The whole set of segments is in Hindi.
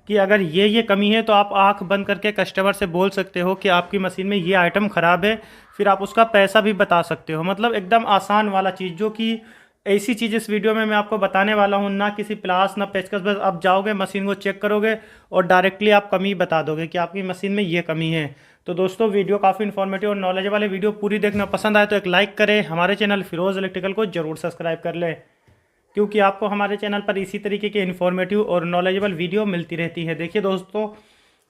कि अगर ये कमी है तो आप आंख बंद करके कस्टमर से बोल सकते हो कि आपकी मशीन में ये आइटम ख़राब है, फिर आप उसका पैसा भी बता सकते हो। मतलब एकदम आसान वाला चीज़, जो कि ऐसी चीज़ इस वीडियो में मैं आपको बताने वाला हूँ, ना किसी प्लास ना पेचकस, बस आप जाओगे मशीन को चेक करोगे और डायरेक्टली आप कमी बता दोगे कि आपकी मशीन में ये कमी है। तो दोस्तों वीडियो काफ़ी इन्फॉर्मेटिव और नॉलेज वाले वीडियो पूरी देखना, पसंद आए तो एक लाइक करें, हमारे चैनल फिरोज़ इलेक्ट्रिकल को जरूर सब्सक्राइब कर लें, क्योंकि आपको हमारे चैनल पर इसी तरीके के इन्फॉर्मेटिव और नॉलेजेबल वीडियो मिलती रहती है। देखिए दोस्तों,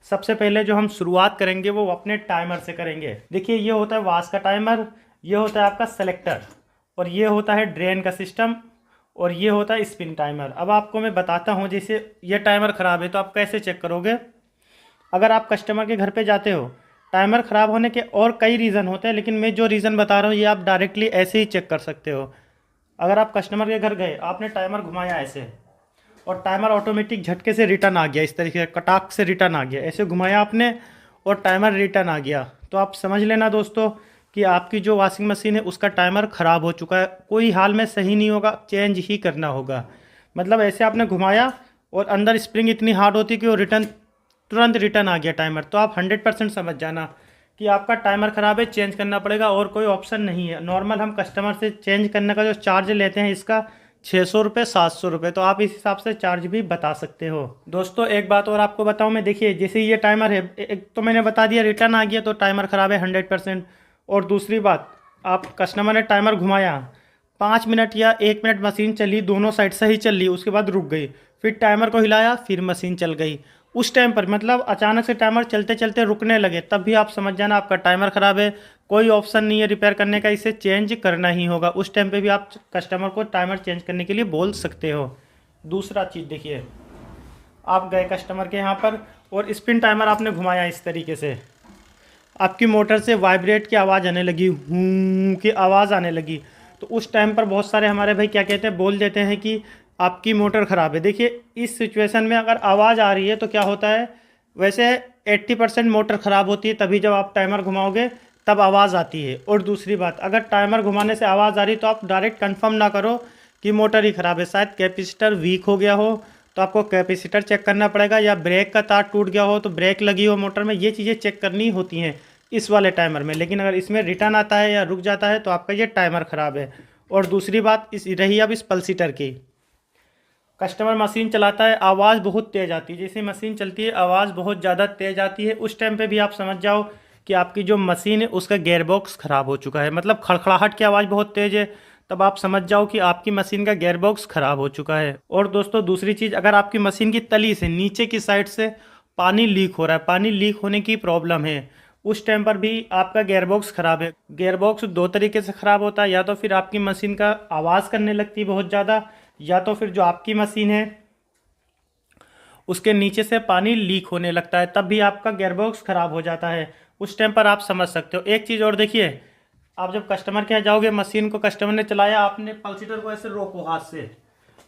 सबसे पहले जो हम शुरुआत करेंगे वो अपने टाइमर से करेंगे। देखिए ये होता है वाश का टाइमर, ये होता है आपका सेलेक्टर, और ये होता है ड्रेन का सिस्टम, और ये होता है स्पिन टाइमर। अब आपको मैं बताता हूँ, जैसे ये टाइमर ख़राब है तो आप कैसे चेक करोगे। अगर आप कस्टमर के घर पे जाते हो, टाइमर ख़राब होने के और कई रीज़न होते हैं, लेकिन मैं जो रीज़न बता रहा हूँ ये आप डायरेक्टली ऐसे ही चेक कर सकते हो। अगर आप कस्टमर के घर गए, आपने टाइमर घुमाया ऐसे और टाइमर ऑटोमेटिक झटके से रिटर्न आ गया, इस तरीके से कटाक से रिटर्न आ गया, ऐसे घुमाया आपने और टाइमर रिटर्न आ गया, तो आप समझ लेना दोस्तों कि आपकी जो वॉशिंग मशीन है उसका टाइमर ख़राब हो चुका है, कोई हाल में सही नहीं होगा, चेंज ही करना होगा। मतलब ऐसे आपने घुमाया और अंदर स्प्रिंग इतनी हार्ड होती है कि वो तुरंत रिटर्न आ गया टाइमर, तो आप 100% समझ जाना कि आपका टाइमर ख़राब है, चेंज करना पड़ेगा, और कोई ऑप्शन नहीं है। नॉर्मल हम कस्टमर से चेंज करने का जो चार्ज लेते हैं इसका 600 रुपये 700 रुपये, तो आप इस हिसाब से चार्ज भी बता सकते हो। दोस्तों एक बात और आपको बताऊं मैं, देखिए जैसे ये टाइमर है, एक तो मैंने बता दिया रिटर्न आ गया तो टाइमर ख़राब है 100%, और दूसरी बात, आप कस्टमर ने टाइमर घुमाया, 5 मिनट या 1 मिनट मशीन चली, दोनों साइड से ही चल रही, उसके बाद रुक गई, फिर टाइमर को हिलाया, फिर मशीन चल गई। उस टाइम पर मतलब अचानक से टाइमर चलते चलते रुकने लगे, तब भी आप समझ जाना आपका टाइमर ख़राब है, कोई ऑप्शन नहीं है रिपेयर करने का, इसे चेंज करना ही होगा। उस टाइम पे भी आप कस्टमर को टाइमर चेंज करने के लिए बोल सकते हो। दूसरा चीज़ देखिए, आप गए कस्टमर के यहाँ पर और स्पिन टाइमर आपने घुमाया इस तरीके से, आपकी मोटर से वाइब्रेट की आवाज़ आने लगी, हूं की आवाज़ आने लगी, तो उस टाइम पर बहुत सारे हमारे भाई क्या कहते हैं, बोल देते हैं कि आपकी मोटर ख़राब है। देखिए इस सिचुएशन में अगर आवाज़ आ रही है तो क्या होता है, वैसे 80% मोटर ख़राब होती है तभी जब आप टाइमर घुमाओगे तब आवाज़ आती है। और दूसरी बात, अगर टाइमर घुमाने से आवाज़ आ रही तो आप डायरेक्ट कंफर्म ना करो कि मोटर ही ख़राब है, शायद कैपेसिटर वीक हो गया हो तो आपको कैपेसिटर चेक करना पड़ेगा, या ब्रेक का तार टूट गया हो तो ब्रेक लगी हो मोटर में, ये चीज़ें चेक करनी होती हैं इस वाले टाइमर में। लेकिन अगर इसमें रिटर्न आता है या रुक जाता है तो आपका ये टाइमर ख़राब है। और दूसरी बात इस रही अब इस पल्सीटर की, कस्टमर मशीन चलाता है, आवाज़ बहुत तेज़ आती है, जैसे मशीन चलती है आवाज़ बहुत ज़्यादा तेज़ आती है, उस टाइम पे भी आप समझ जाओ कि आपकी जो मशीन है उसका गेयरबॉक्स ख़राब हो चुका है। मतलब खड़खड़ाहट की आवाज़ बहुत तेज़ है, तब आप समझ जाओ कि आपकी मशीन का गेयरबॉक्स ख़राब हो चुका है। और दोस्तों दूसरी चीज़, अगर आपकी मशीन की तली से नीचे की साइड से पानी लीक हो रहा है, पानी लीक होने की प्रॉब्लम है, उस टाइम पर भी आपका गेयरबॉक्स ख़राब है। गेयरबॉक्स दो तरीके से ख़राब होता है, या तो फिर आपकी मशीन का आवाज़ करने लगती है बहुत ज़्यादा, या तो फिर जो आपकी मशीन है उसके नीचे से पानी लीक होने लगता है, तब भी आपका गेयरबॉक्स ख़राब हो जाता है। उस टाइम पर आप समझ सकते हो। एक चीज़ और देखिए, आप जब कस्टमर के यहाँ जाओगे, मशीन को कस्टमर ने चलाया, आपने पल्सीटर को ऐसे रोको हाथ से,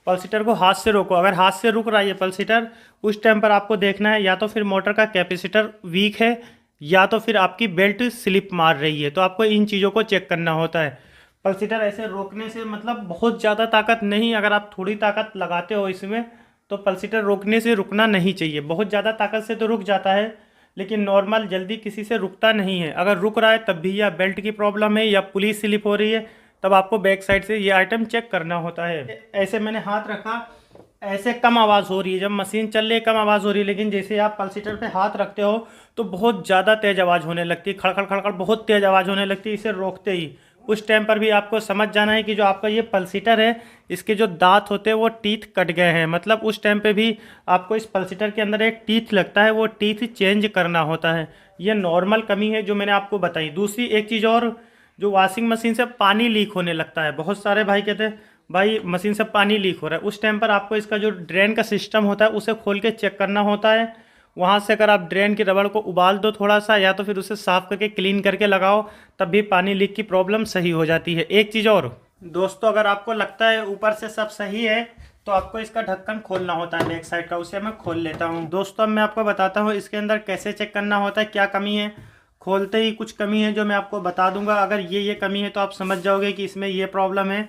पल्सीटर को हाथ से रोको, अगर हाथ से रुक रहा है ये पल्सीटर, उस टाइम पर आपको देखना है या तो फिर मोटर का कैपेसिटर वीक है या तो फिर आपकी बेल्ट स्लिप मार रही है, तो आपको इन चीज़ों को चेक करना होता है। पल्सीटर ऐसे रोकने से मतलब बहुत ज़्यादा ताकत नहीं, अगर आप थोड़ी ताकत लगाते हो इसमें तो पल्सीटर रोकने से रुकना नहीं चाहिए। बहुत ज़्यादा ताकत से तो रुक जाता है, लेकिन नॉर्मल जल्दी किसी से रुकता नहीं है। अगर रुक रहा है तब भी या बेल्ट की प्रॉब्लम है या पुली स्लिप हो रही है, तब आपको बैक साइड से ये आइटम चेक करना होता है। ऐसे मैंने हाथ रखा, ऐसे कम आवाज़ हो रही है, जब मशीन चल रही है कम आवाज़ हो रही है, लेकिन जैसे आप पल्सीटर पे हाथ रखते हो तो बहुत ज़्यादा तेज़ आवाज़ होने लगती है, खड़खड़ खड़खड़ बहुत तेज़ आवाज़ होने लगती है इसे रोकते ही। उस टाइम पर भी आपको समझ जाना है कि जो आपका ये पल्सीटर है इसके जो दांत होते हैं वो टीथ कट गए हैं। मतलब उस टाइम पे भी आपको इस पल्सीटर के अंदर एक टीथ लगता है, वो टीथ चेंज करना होता है। ये नॉर्मल कमी है जो मैंने आपको बताई। दूसरी एक चीज़ और, जो वॉशिंग मशीन से पानी लीक होने लगता है, बहुत सारे भाई कहते हैं भाई मशीन से पानी लीक हो रहा है, उस टाइम पर आपको इसका जो ड्रेन का सिस्टम होता है उसे खोल के चेक करना होता है। वहाँ से अगर आप ड्रेन की रबड़ को उबाल दो थोड़ा सा, या तो फिर उसे साफ़ करके क्लीन करके लगाओ, तब भी पानी लीक की प्रॉब्लम सही हो जाती है। एक चीज़ और दोस्तों, अगर आपको लगता है ऊपर से सब सही है तो आपको इसका ढक्कन खोलना होता है बैक साइड का, उसे मैं खोल लेता हूँ। दोस्तों अब मैं आपको बताता हूँ इसके अंदर कैसे चेक करना होता है, क्या कमी है। खोलते ही कुछ कमी है जो मैं आपको बता दूंगा, अगर ये कमी है तो आप समझ जाओगे कि इसमें ये प्रॉब्लम है।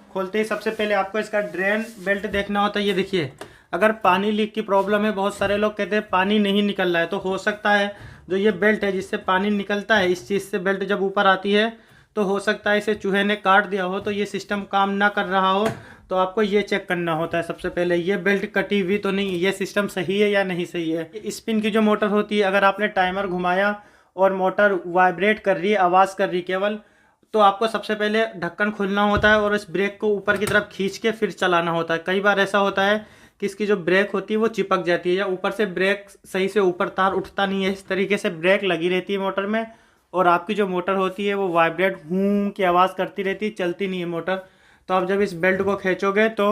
खोलते ही सबसे पहले आपको इसका ड्रेन बेल्ट देखना होता है। ये देखिए, अगर पानी लीक की प्रॉब्लम है, बहुत सारे लोग कहते हैं पानी नहीं निकल रहा है, तो हो सकता है जो ये बेल्ट है जिससे पानी निकलता है, इस चीज़ से बेल्ट जब ऊपर आती है तो हो सकता है इसे चूहे ने काट दिया हो, तो ये सिस्टम काम ना कर रहा हो। तो आपको ये चेक करना होता है सबसे पहले, ये बेल्ट कटी हुई तो नहीं, ये सिस्टम सही है या नहीं सही है। स्पिन की जो मोटर होती है, अगर आपने टाइमर घुमाया और मोटर वाइब्रेट कर रही है, आवाज़ कर रही है केवल, तो आपको सबसे पहले ढक्कन खोलना होता है और इस ब्रेक को ऊपर की तरफ खींच के फिर चलाना होता है। कई बार ऐसा होता है कि इसकी जो ब्रेक होती है वो चिपक जाती है, या ऊपर से ब्रेक सही से ऊपर तार उठता नहीं है, इस तरीके से ब्रेक लगी रहती है मोटर में, और आपकी जो मोटर होती है वो वाइब्रेट हूँ की आवाज़ करती रहती है, चलती नहीं है मोटर। तो आप जब इस बेल्ट को खींचोगे तो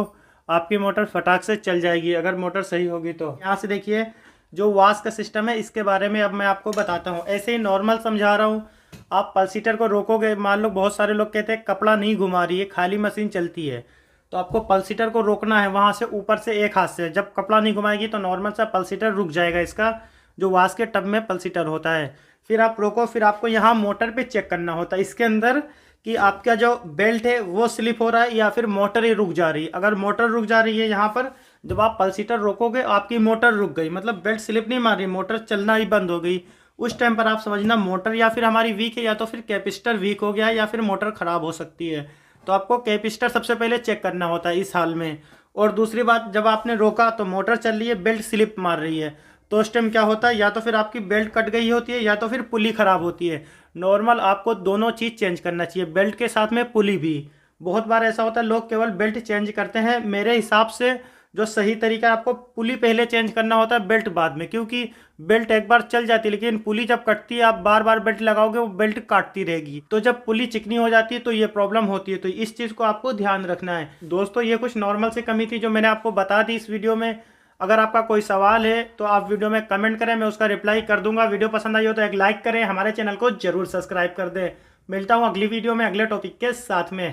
आपकी मोटर फटाक से चल जाएगी, अगर मोटर सही होगी तो। यहाँ से देखिए जो वाश का सिस्टम है इसके बारे में अब मैं आपको बताता हूँ, ऐसे ही नॉर्मल समझा रहा हूँ। आप पल्सीटर को रोकोगे, मान लो बहुत सारे लोग कहते हैं कपड़ा नहीं घुमा रही है, खाली मशीन चलती है, तो आपको पल्सीटर को रोकना है वहाँ से ऊपर से एक हाथ से। जब कपड़ा नहीं घुमाएगी तो नॉर्मल सा पल्सीटर रुक जाएगा, इसका जो वाश के टब में पल्सीटर होता है। फिर आप रोको, फिर आपको यहाँ मोटर पे चेक करना होता है इसके अंदर कि आपका जो बेल्ट है वो स्लिप हो रहा है या फिर मोटर ही रुक जा रही है। अगर मोटर रुक जा रही है यहाँ पर, जब आप पल्सीटर रोकोगे आपकी मोटर रुक गई, मतलब बेल्ट स्लिप नहीं मार रही, मोटर चलना ही बंद हो गई, उस टाइम पर आप समझना मोटर या फिर हमारी वीक है, या तो फिर कैपेसिटर वीक हो गया है, या फिर मोटर ख़राब हो सकती है। तो आपको कैपेसिटर सबसे पहले चेक करना होता है इस हाल में। और दूसरी बात, जब आपने रोका तो मोटर चल रही है, बेल्ट स्लिप मार रही है, तो उस टाइम क्या होता है, या तो फिर आपकी बेल्ट कट गई होती है या तो फिर पुली ख़राब होती है। नॉर्मल आपको दोनों चीज़ चेंज करना चाहिए, बेल्ट के साथ में पुली भी। बहुत बार ऐसा होता है लोग केवल बेल्ट चेंज करते हैं, मेरे हिसाब से जो सही तरीका है आपको पुली पहले चेंज करना होता है, बेल्ट बाद में। क्योंकि बेल्ट एक बार चल जाती है, लेकिन पुली जब कटती है आप बार बार बेल्ट लगाओगे वो बेल्ट काटती रहेगी, तो जब पुली चिकनी हो जाती है तो ये प्रॉब्लम होती है। तो इस चीज़ को आपको ध्यान रखना है दोस्तों। ये कुछ नॉर्मल से कमी थी जो मैंने आपको बता दी इस वीडियो में। अगर आपका कोई सवाल है तो आप वीडियो में कमेंट करें, मैं उसका रिप्लाई कर दूंगा। वीडियो पसंद आई हो तो एक लाइक करें, हमारे चैनल को जरूर सब्सक्राइब कर दें। मिलता हूँ अगली वीडियो में अगले टॉपिक के साथ में।